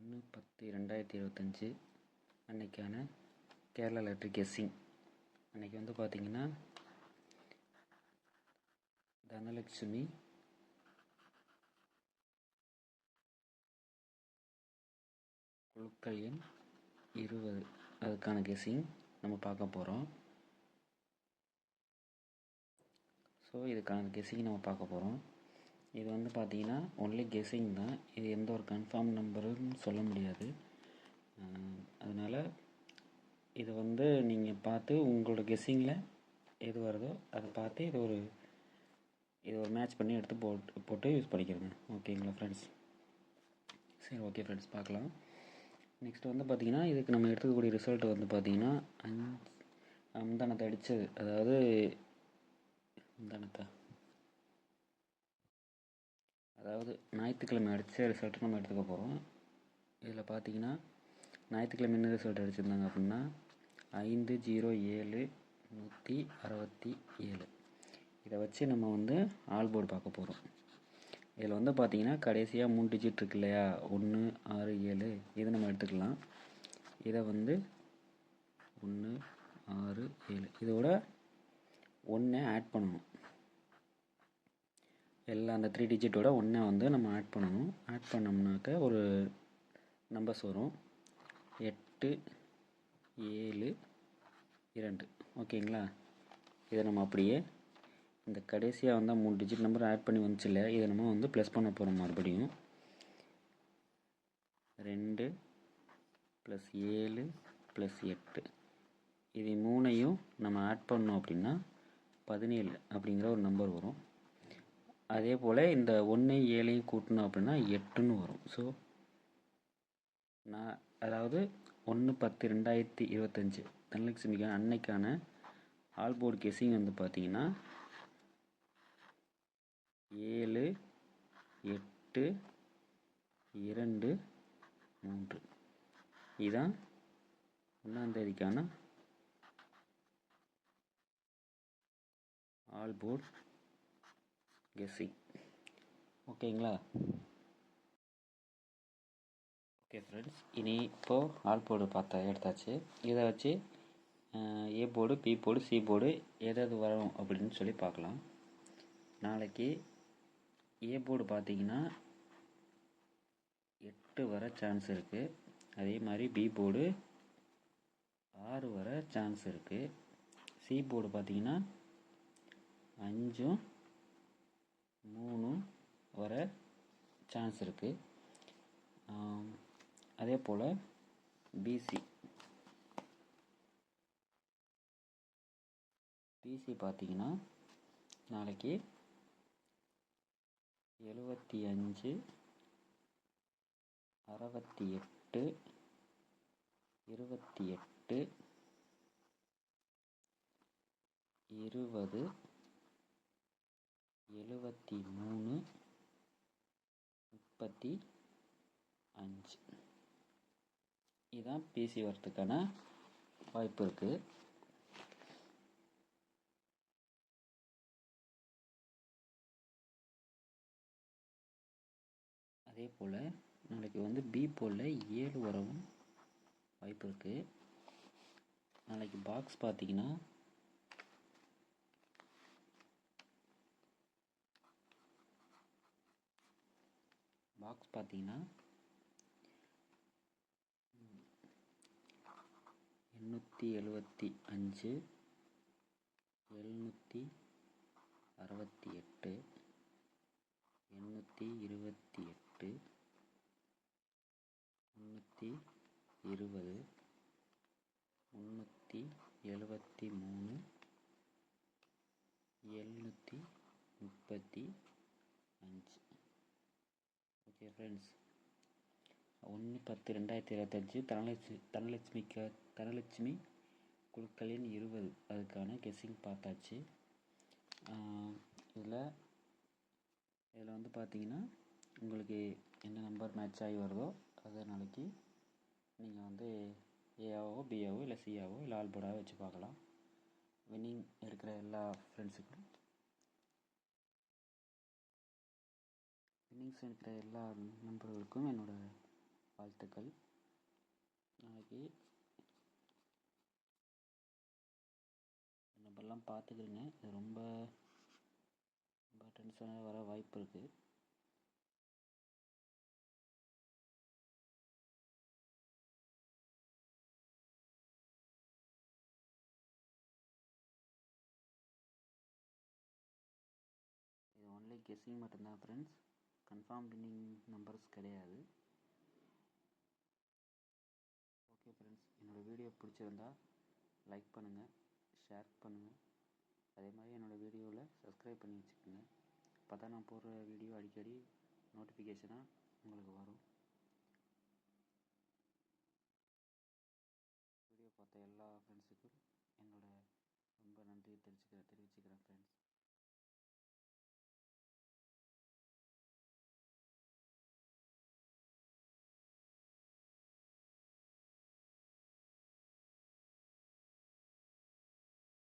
1/10/2025 அன்னைக்கான Kerala lottery guessing. அன்றைக்கி வந்து பார்த்திங்கன்னா தனலட்சுமி குழுக்கள் எண் 20 அதுக்கான கெஸ்ஸிங் நம்ம பார்க்க போகிறோம். ஸோ இதுக்கான கெஸ்ஸிங் நம்ம பார்க்க போகிறோம். இது வந்து பார்த்திங்கன்னா ஒன்லி கெஸ்ஸிங் தான். இது எந்த ஒரு கன்ஃபார்ம் நம்பரும் சொல்ல முடியாது. அதனால் இதை வந்து நீங்கள் பார்த்து உங்களோட கெஸ்ஸிங்கில் எது வருதோ அதை பார்த்து இது ஒரு மேட்ச் பண்ணி எடுத்து போட்டு யூஸ் பண்ணிக்கிறேங்க. ஓகேங்களா ஃப்ரெண்ட்ஸ்? சரி, ஓகே ஃப்ரெண்ட்ஸ், பார்க்கலாம். நெக்ஸ்ட் வந்து பார்த்திங்கன்னா இதுக்கு நம்ம எடுத்துக்கக்கூடிய ரிசல்ட் வந்து பார்த்திங்கன்னா முந்தானத்தை அடித்தது, அதாவது ஞாயிற்றுக்கிழமை அடித்த ரிசல்ட்டு நம்ம எடுத்துக்க போகிறோம். இதில் பார்த்திங்கன்னா ஞாயிற்றுக்கிழமை என்ன ரிசல்ட் அடிச்சிருந்தாங்க அப்படின்னா 507/167. இதை வச்சு நம்ம வந்து ஆல் போர்டு பார்க்க போகிறோம். இதில் வந்து பார்த்திங்கன்னா கடைசியாக 3 டிஜிட் இருக்கு இல்லையா, 1 6 7, இதை நம்ம எடுத்துக்கலாம். இதை வந்து 1 6 7 இதோட 1 ஆட் பண்ணணும். எல்லாம் அந்த 3 டிஜிட்டோட 1 வந்து நம்ம ஆட் பண்ணணும். ஆட் பண்ணோம்னாக்க ஒரு நம்பர்ஸ் வரும், 8 7 2. ஓகேங்களா? இதை நம்ம அப்படியே இந்த கடைசியாக வந்து 3 டிஜிட் நம்பர் ஆட் பண்ணி வந்துச்சு இல்லை, இதை நம்ம வந்து ப்ளஸ் பண்ண போகிறோம். மறுபடியும் 2 + 7 + 8 இது 3ஐயும் நம்ம ஆட் பண்ணோம் அப்படின்னா 17 அப்படிங்கிற ஒரு நம்பர் வரும். அதே போல் இந்த 1 7ஐயும் கூட்டணும் அப்படின்னா 8ன்னு வரும். ஸோ அதாவது 1/10/2025 தனலட்சுமிக்கான அன்னைக்கான ஆல் போர்டு கெஸ்ஸிங் வந்து பார்த்திங்கன்னா 7 8 2 3 இதுதான் 1ஆம் தேதிக்கான ஆல் போர்டு கெஸ்ஸிங். ஓகேங்களா? ஓகே ஃப்ரெண்ட்ஸ், இனி இப்போது ஆல் போர்டு எடுத்தாச்சு. இதை வச்சு A board, B board, C board எதாவது வரும் அப்படின்னு சொல்லி பார்க்கலாம். நாளைக்கு ஏ போர்டு பார்த்திங்கன்னா 8 வர சான்ஸ் இருக்குது. அதே மாதிரி பி போர்டு 6 வர சான்ஸ் இருக்குது. சி போர்டு பார்த்திங்கன்னா 5 3 வர சான்ஸ் இருக்குது. அதே போல் பிசி பார்த்திங்கன்னா நாளைக்கு 75 68 28 20 73 35 இதுதான் பிசி வரத்துக்கான வாய்ப்பு இருக்குது. அதே போல் நாளைக்கு வந்து பி போலில் 7 வரவும் வாய்ப்பு இருக்குது. நாளைக்கு பாக்ஸ் பார்த்திங்கன்னா 875 768 828 320 373 735. ஓகே ஃப்ரெண்ட்ஸ், 1/10/2025 தனலட்சுமி குழுக்கள் எண் 20 அதுக்கான கெஸ்ஸிங் பார்த்தாச்சு. இதில் வந்து பார்த்திங்கன்னா உங்களுக்கு என்ன நம்பர் மேட்ச் ஆகி வருதோ அதை நாளைக்கு நீங்கள் வந்து ஏஆவோ பிஆவோ இல்லை சிஆவோ இல்லை ஆல் போர்டாவோ வச்சு பார்க்கலாம். வின்னிங் இருக்கிற எல்லா ஃப்ரெண்ட்ஸுக்கும் நண்பர்களுக்கும் என்னோடய வாழ்த்துக்கள். நாளைக்கு நம்பர்லாம் பார்த்துக்கிறங்க. இது ரொம்ப டென்ஷனாக வர வாய்ப்பு இருக்குது. இது ஒன்லி கெஸ்ஸிங் மட்டும்தான் ஃப்ரெண்ட்ஸ். கன்ஃபார்ம் வின்னிங் நம்பர்ஸ் கிடையாது. ஓகே ஃப்ரெண்ட்ஸ், என்னோடய வீடியோ பிடிச்சிருந்தா லைக் பண்ணுங்கள், ஷேர் பண்ணுங்கள். அதே மாதிரி என்னோடய வீடியோவில் சப்ஸ்கிரைப் பண்ணி வச்சுக்கோங்க. அப்போ தான் நான் போடுற வீடியோ அடிக்கடி நோட்டிஃபிகேஷனாக உங்களுக்கு வரும். வீடியோ பார்த்த எல்லா ஃப்ரெண்ட்ஸுக்கும் என்னோட ரொம்ப நன்றியை தெரிவிச்சுக்கிறேன் ஃப்ரெண்ட்ஸ்.